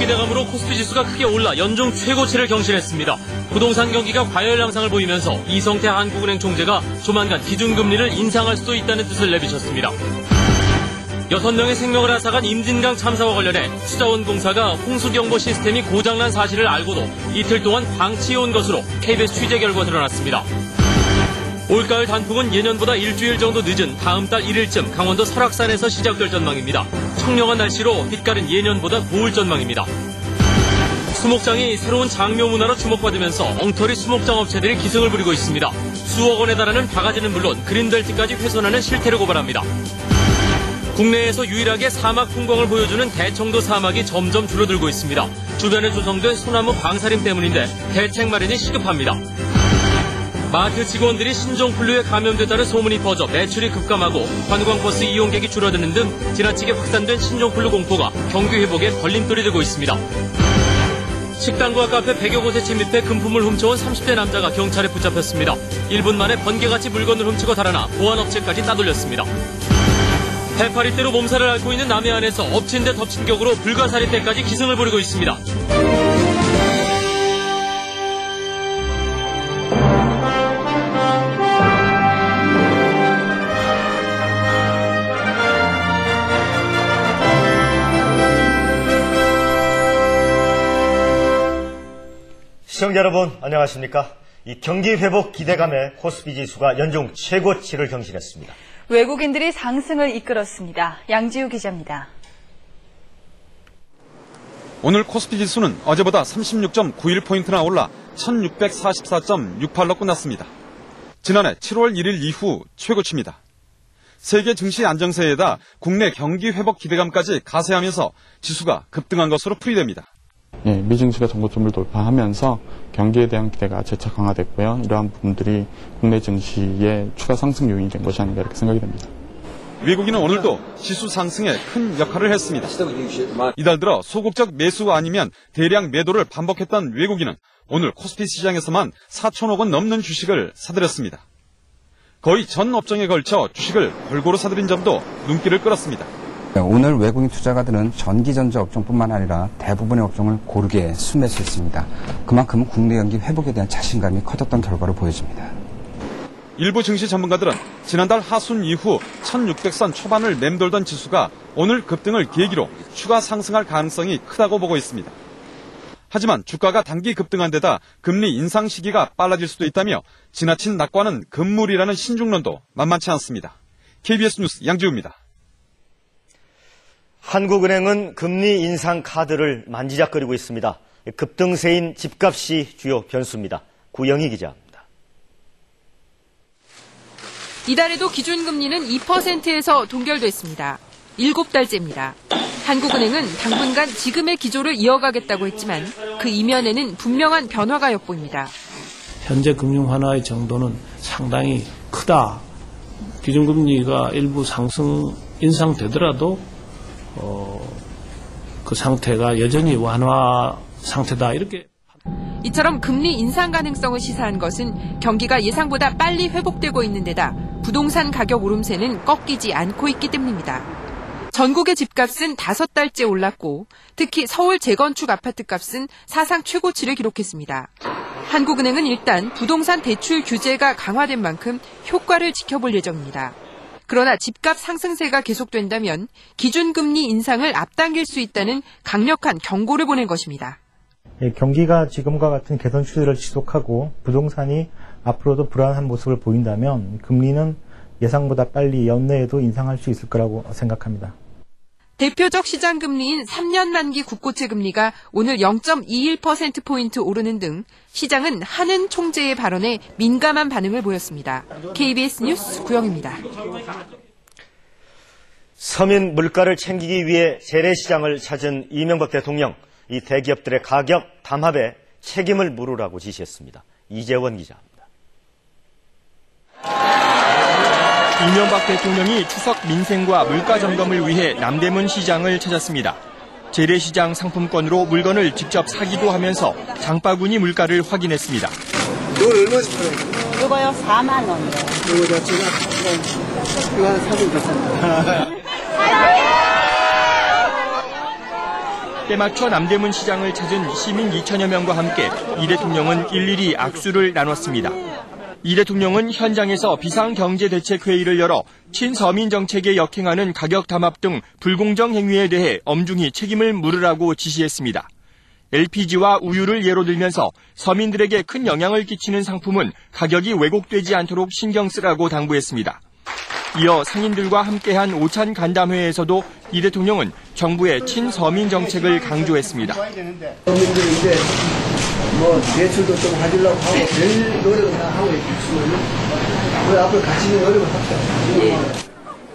기대감으로 코스피 지수가 크게 올라 연중 최고치를 경신했습니다. 부동산 경기가 과열 양상을 보이면서 이성태 한국은행 총재가 조만간 기준금리를 인상할 수도 있다는 뜻을 내비쳤습니다. 6명의 생명을 앗아간 임진강 참사와 관련해 수자원공사가 홍수경보 시스템이 고장난 사실을 알고도 이틀 동안 방치해온 것으로 KBS 취재 결과 드러났습니다. 올가을 단풍은 예년보다 일주일 정도 늦은 다음 달 1일쯤 강원도 설악산에서 시작될 전망입니다. 청량한 날씨로 빛깔은 예년보다 고울 전망입니다. 수목장이 새로운 장묘 문화로 주목받으면서 엉터리 수목장 업체들이 기승을 부리고 있습니다. 수억 원에 달하는 바가지는 물론 그린벨트까지 훼손하는 실태를 고발합니다. 국내에서 유일하게 사막 풍광을 보여주는 대청도 사막이 점점 줄어들고 있습니다. 주변에 조성된 소나무 방사림 때문인데 대책 마련이 시급합니다. 마트 직원들이 신종플루에 감염됐다는 소문이 퍼져 매출이 급감하고 관광버스 이용객이 줄어드는 등 지나치게 확산된 신종플루 공포가 경기 회복에 걸림돌이 되고 있습니다. 식당과 카페 100여 곳에 침입해 금품을 훔쳐온 30대 남자가 경찰에 붙잡혔습니다. 1분 만에 번개같이 물건을 훔치고 달아나 보안업체까지 따돌렸습니다. 해파리떼로 몸살을 앓고 있는 남해안에서 엎친 데 덮친 격으로 불가사리떼까지 기승을 부리고 있습니다. 시청자 여러분 안녕하십니까? 이 경기 회복 기대감에 코스피 지수가 연중 최고치를 경신했습니다. 외국인들이 상승을 이끌었습니다. 양지우 기자입니다. 오늘 코스피 지수는 어제보다 36.91포인트나 올라 1644.68로 끝났습니다. 지난해 7월 1일 이후 최고치입니다. 세계 증시 안정세에다 국내 경기 회복 기대감까지 가세하면서 지수가 급등한 것으로 풀이됩니다. 미증시가 정고점을 돌파하면서 경기에 대한 기대가 재차 강화됐고요. 이러한 부분들이 국내 증시의 추가 상승 요인이 된 것이 아닌가 이렇게 생각이 됩니다. 외국인은 오늘도 지수 상승에 큰 역할을 했습니다. 이달 들어 소극적 매수 아니면 대량 매도를 반복했던 외국인은 오늘 코스피 시장에서만 4천억 원 넘는 주식을 사들였습니다. 거의 전 업종에 걸쳐 주식을 골고루 사들인 점도 눈길을 끌었습니다. 오늘 외국인 투자가들은 전기전자 업종뿐만 아니라 대부분의 업종을 고르게 순매수했습니다. 그만큼 국내 경기 회복에 대한 자신감이 커졌던 결과로 보여집니다. 일부 증시 전문가들은 지난달 하순 이후 1600선 초반을 맴돌던 지수가 오늘 급등을 계기로 추가 상승할 가능성이 크다고 보고 있습니다. 하지만 주가가 단기 급등한 데다 금리 인상 시기가 빨라질 수도 있다며 지나친 낙관은 금물이라는 신중론도 만만치 않습니다. KBS 뉴스 양지우입니다. 한국은행은 금리 인상 카드를 만지작거리고 있습니다. 급등세인 집값이 주요 변수입니다. 구영희 기자입니다. 이달에도 기준금리는 2%에서 동결됐습니다. 7달째입니다. 한국은행은 당분간 지금의 기조를 이어가겠다고 했지만 그 이면에는 분명한 변화가 엿보입니다. 현재 금융 완화의 정도는 상당히 크다. 기준금리가 일부 인상되더라도 그 상태가 여전히 완화 상태다 이렇게. 이처럼 금리 인상 가능성을 시사한 것은 경기가 예상보다 빨리 회복되고 있는 데다 부동산 가격 오름세는 꺾이지 않고 있기 때문입니다. 전국의 집값은 5달째 올랐고 특히 서울 재건축 아파트값은 사상 최고치를 기록했습니다. 한국은행은 일단 부동산 대출 규제가 강화된 만큼 효과를 지켜볼 예정입니다. 그러나 집값 상승세가 계속된다면 기준금리 인상을 앞당길 수 있다는 강력한 경고를 보낸 것입니다. 경기가 지금과 같은 개선 추세를 지속하고 부동산이 앞으로도 불안한 모습을 보인다면 금리는 예상보다 빨리 연내에도 인상할 수 있을 거라고 생각합니다. 대표적 시장금리인 3년 만기 국고채 금리가 오늘 0.21%포인트 오르는 등 시장은 한은 총재의 발언에 민감한 반응을 보였습니다. KBS 뉴스 구영입니다. 서민 물가를 챙기기 위해 재래시장을 찾은 이명박 대통령, 이 대기업들의 가격 담합에 책임을 물으라고 지시했습니다. 이재원 기자입니다. 이명박 대통령이 추석 민생과 물가 점검을 위해 남대문 시장을 찾았습니다. 재래시장 상품권으로 물건을 직접 사기도 하면서 장바구니 물가를 확인했습니다. 이거 얼마씩 팔아요? 이거요 4만 원이요. 이거 제가 이거 하나 사주면 좋습니다. 때맞춰 남대문 시장을 찾은 시민 2천여 명과 함께 이 대통령은 일일이 악수를 나눴습니다. 이 대통령은 현장에서 비상경제대책회의를 열어 친서민 정책에 역행하는 가격 담합 등 불공정 행위에 대해 엄중히 책임을 물으라고 지시했습니다. LPG와 우유를 예로 들면서 서민들에게 큰 영향을 끼치는 상품은 가격이 왜곡되지 않도록 신경 쓰라고 당부했습니다. 이어 상인들과 함께한 오찬 간담회에서도 이 대통령은 정부의 친서민 정책을 강조했습니다. 서민들이 이제 대출도 좀 가지려고 하고 별 노력을 다 하고 있지만 우리 앞으로 같이 노력을 합시다.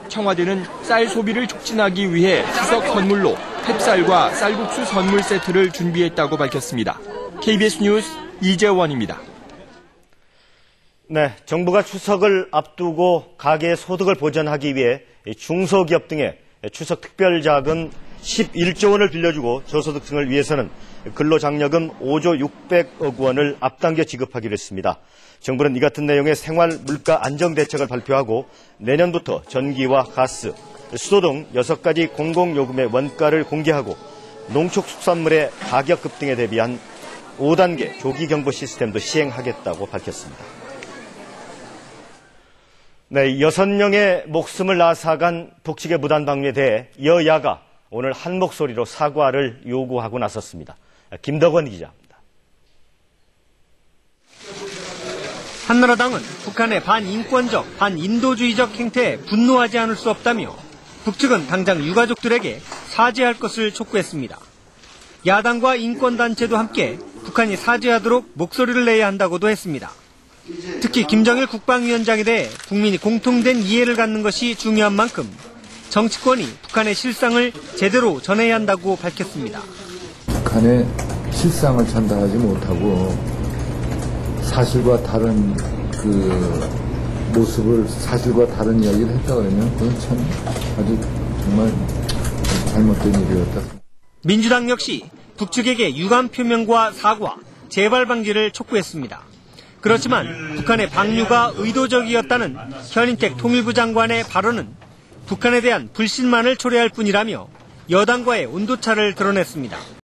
청와대는 쌀 소비를 촉진하기 위해 추석 선물로 햅쌀과 쌀국수 선물 세트를 준비했다고 밝혔습니다. KBS 뉴스 이재원입니다. 네, 정부가 추석을 앞두고 가계의 소득을 보전하기 위해 중소기업 등의 추석 특별자금 11조 원을 빌려주고 저소득층을 위해서는 근로장려금 5조 600억 원을 앞당겨 지급하기로 했습니다. 정부는 이 같은 내용의 생활 물가 안정 대책을 발표하고 내년부터 전기와 가스, 수도 등 6가지 공공요금의 원가를 공개하고 농축축산물의 가격 급등에 대비한 5단계 조기경보 시스템도 시행하겠다고 밝혔습니다. 네, 6명의 목숨을 앗아간 북측의 무단 방류에 대해 여야가 오늘 한 목소리로 사과를 요구하고 나섰습니다. 김덕원 기자입니다. 한나라당은 북한의 반인권적, 반인도주의적 행태에 분노하지 않을 수 없다며 북측은 당장 유가족들에게 사죄할 것을 촉구했습니다. 야당과 인권단체도 함께 북한이 사죄하도록 목소리를 내야 한다고도 했습니다. 특히 김정일 국방위원장에 대해 국민이 공통된 이해를 갖는 것이 중요한 만큼 정치권이 북한의 실상을 제대로 전해야 한다고 밝혔습니다. 북한의 실상을 전달하지 못하고 사실과 다른 모습을 사실과 다른 이야기를 했다 그러면 그건 참 아주 정말 잘못된 일이었다. 민주당 역시 북측에게 유감 표명과 사과, 재발 방지를 촉구했습니다. 그렇지만 북한의 방류가 의도적이었다는 현인택 통일부 장관의 발언은 북한에 대한 불신만을 초래할 뿐이라며 여당과의 온도차를 드러냈습니다.